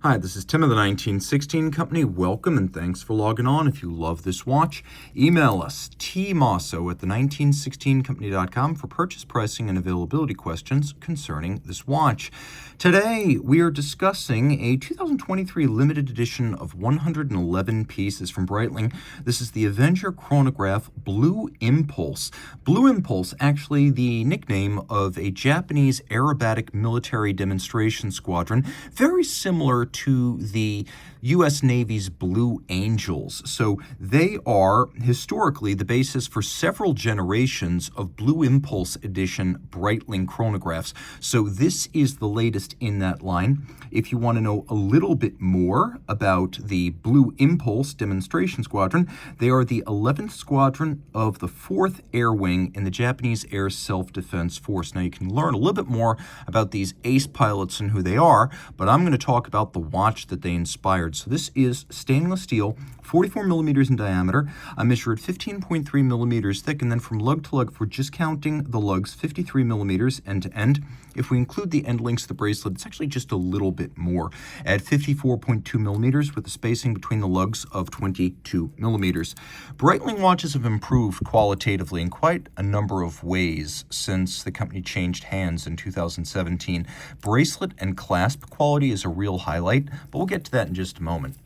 Hi, this is Tim of the 1916 Company. Welcome and thanks for logging on. If you love this watch, email us, tmosso@the1916company.com for purchase pricing and availability questions concerning this watch. Today, we are discussing a 2023 limited edition of 111 pieces from Breitling. This is the Avenger Chronograph Blue Impulse. Blue Impulse, actually the nickname of a Japanese aerobatic military demonstration squadron, very similar to the U.S. Navy's Blue Angels. So they are historically the basis for several generations of Blue Impulse edition Breitling chronographs. So this is the latest in that line. If you want to know a little bit more about the Blue Impulse demonstration squadron, they are the 11th squadron of the 4th Air Wing in the Japanese Air Self-Defense Force. Now you can learn a little bit more about these ace pilots and who they are, but I'm going to talk about the watch that they inspired. So this is stainless steel, 44 millimeters in diameter. I measured 15.3 millimeters thick, and then from lug to lug, if we're just counting the lugs, 53 millimeters end to end. If we include the end links of the bracelet, it's actually just a little bit more at 54.2 millimeters with the spacing between the lugs of 22 millimeters. Breitling watches have improved qualitatively in quite a number of ways since the company changed hands in 2017. Bracelet and clasp quality is a real highlight, but we'll get to that in just a moment.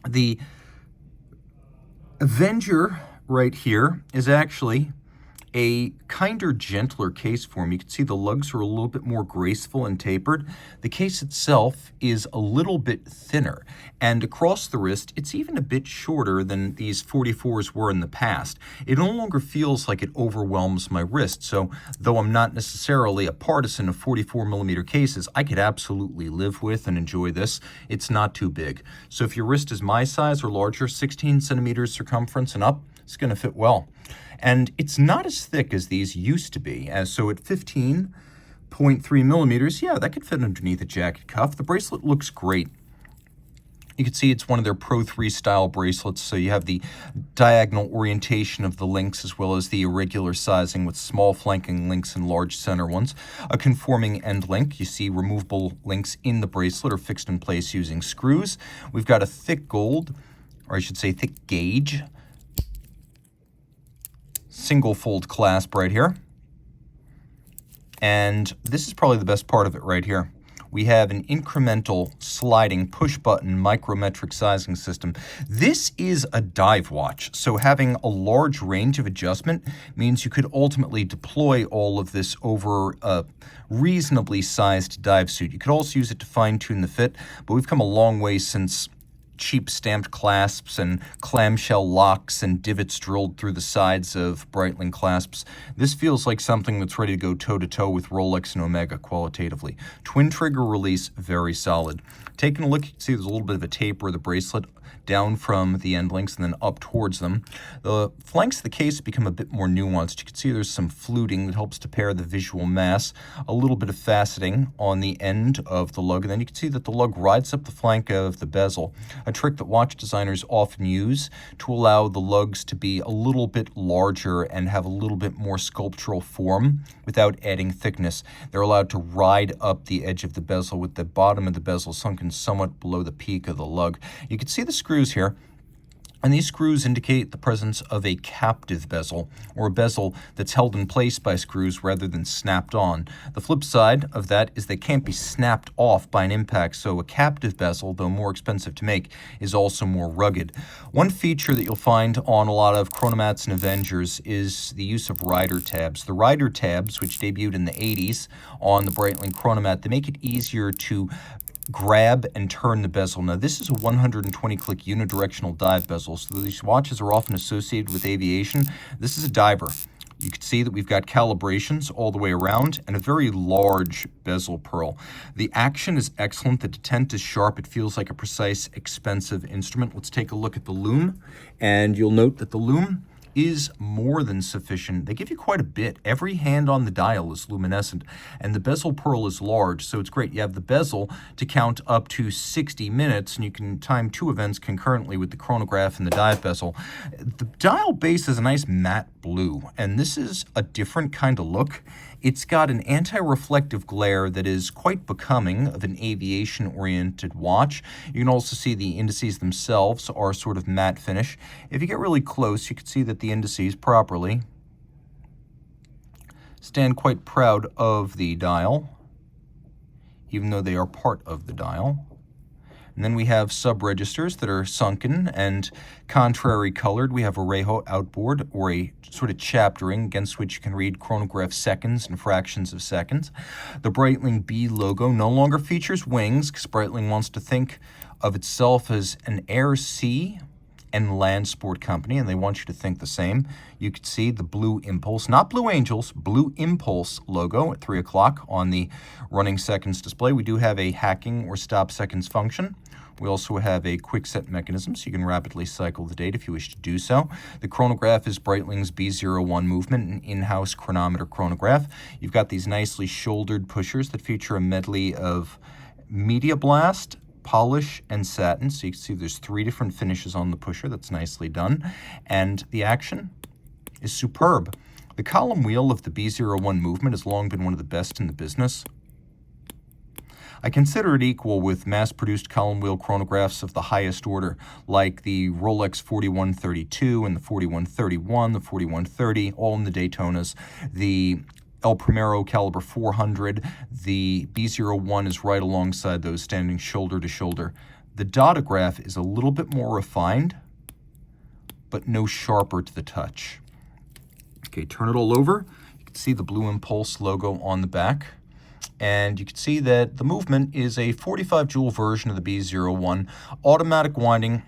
The Avenger right here is actually a kinder, gentler case form. You can see the lugs are a little bit more graceful and tapered. The case itself is a little bit thinner, and across the wrist, it's even a bit shorter than these 44s were in the past. It no longer feels like it overwhelms my wrist, so though I'm not necessarily a partisan of 44 millimeter cases, I could absolutely live with and enjoy this. It's not too big. So if your wrist is my size or larger, 16 centimeters circumference and up, it's going to fit well. And it's not as thick as these used to be. So at 15.3 millimeters, yeah, that could fit underneath a jacket cuff. The bracelet looks great. You can see it's one of their Pro 3 style bracelets, so you have the diagonal orientation of the links as well as the irregular sizing with small flanking links and large center ones. A conforming end link. You see removable links in the bracelet are fixed in place using screws. We've got a thick gold, or I should say thick gauge, single fold clasp right here. And this is probably the best part of it right here. We have an incremental sliding push button micrometric sizing system. This is a dive watch, so having a large range of adjustment means you could ultimately deploy all of this over a reasonably sized dive suit. You could also use it to fine tune the fit, but we've come a long way since cheap stamped clasps and clamshell locks and divots drilled through the sides of Breitling clasps. This feels like something that's ready to go toe-to-toe with Rolex and Omega qualitatively. Twin trigger release, very solid. Taking a look, you can see there's a little bit of a taper of the bracelet down from the end links and then up towards them. The flanks of the case become a bit more nuanced. You can see there's some fluting that helps to pair the visual mass, a little bit of faceting on the end of the lug, and then you can see that the lug rides up the flank of the bezel, a trick that watch designers often use to allow the lugs to be a little bit larger and have a little bit more sculptural form without adding thickness. They're allowed to ride up the edge of the bezel with the bottom of the bezel sunken somewhat below the peak of the lug. You can see the screws here, and these screws indicate the presence of a captive bezel, or a bezel that's held in place by screws rather than snapped on. The flip side of that is they can't be snapped off by an impact, so a captive bezel, though more expensive to make, is also more rugged. One feature that you'll find on a lot of Chronomats and Avengers is the use of rider tabs. The rider tabs, which debuted in the 80s on the Breitling Chronomat, they make it easier to grab and turn the bezel. Now this is a 120-click unidirectional dive bezel, so these watches are often associated with aviation. This is a diver. You can see that we've got calibrations all the way around and a very large bezel pearl. The action is excellent. The detent is sharp. It feels like a precise, expensive instrument. Let's take a look at the lume, and you'll note that the lume is more than sufficient. They give you quite a bit. Every hand on the dial is luminescent, and the bezel pearl is large, so it's great. You have the bezel to count up to 60 minutes, and you can time 2 events concurrently with the chronograph and the dive bezel. The dial base is a nice matte blue, and this is a different kind of look. It's got an anti-reflective glare that is quite becoming of an aviation-oriented watch. You can also see the indices themselves are sort of matte finish. If you get really close, you can see that the indices properly stand quite proud of the dial, even though they are part of the dial. And then we have sub-registers that are sunken and contrary colored. We have a Reho outboard, or a sort of chaptering against which you can read chronograph seconds and fractions of seconds. The Breitling B logo no longer features wings, because Breitling wants to think of itself as an air, sea, and land sport company, and they want you to think the same. You can see the Blue Impulse, not Blue Angels, Blue Impulse logo at 3 o'clock on the running seconds display. We do have a hacking or stop seconds function. We also have a quick set mechanism, so you can rapidly cycle the date if you wish to do so. The chronograph is Breitling's B01 movement, an in-house chronometer chronograph. You've got these nicely shouldered pushers that feature a medley of Media Blast, polish, and satin. So you can see there's 3 different finishes on the pusher. That's nicely done. And the action is superb. The column wheel of the B01 movement has long been one of the best in the business. I consider it equal with mass-produced column wheel chronographs of the highest order, like the Rolex 4132 and the 4131, the 4130, all in the Daytonas. The El Primero Caliber 400, the B01 is right alongside those, standing shoulder to shoulder. The Dotograph is a little bit more refined, but no sharper to the touch. Okay, turn it all over. You can see the Blue Impulse logo on the back. And you can see that the movement is a 45 joule version of the B01, automatic winding,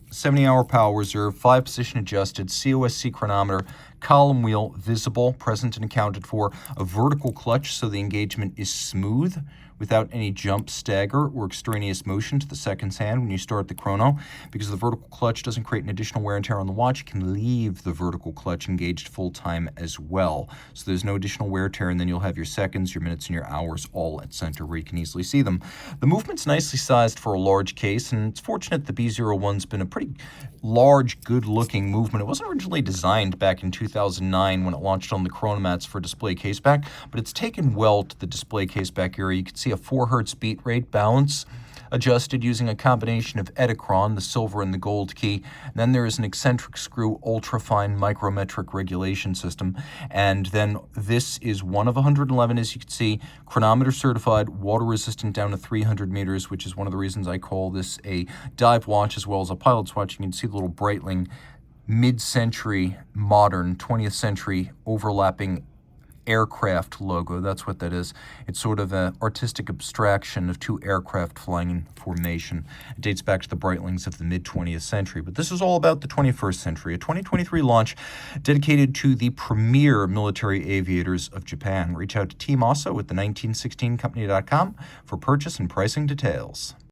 70-hour power reserve, 5-position adjusted, COSC chronometer, column wheel visible, present and accounted for, a vertical clutch so the engagement is smooth without any jump, stagger, or extraneous motion to the seconds hand when you start the chrono. Because the vertical clutch doesn't create an additional wear and tear on the watch, you can leave the vertical clutch engaged full time as well. So there's no additional wear and tear, and then you'll have your seconds, your minutes, and your hours all at center where you can easily see them. The movement's nicely sized for a large case, and it's fortunate the B01's been a pretty large, good-looking movement. It wasn't originally designed back in 2009 when it launched on the Chronomats for display caseback, but it's taken well to the display caseback area. You can see a 4 Hz beat rate balance adjusted using a combination of Edicron, the silver and the gold key. And then there is an eccentric screw ultra-fine micrometric regulation system. And then this is one of 111, as you can see, chronometer certified, water resistant down to 300 meters, which is one of the reasons I call this a dive watch as well as a pilot's watch. You can see the little Breitling mid-century, modern, 20th century overlapping aircraft logo. That's what that is. It's sort of an artistic abstraction of 2 aircraft flying in formation. It dates back to the Breitlings of the mid-20th century. But this is all about the 21st century, a 2023 launch dedicated to the premier military aviators of Japan. Reach out to Team Mosso at the 1916company.com for purchase and pricing details.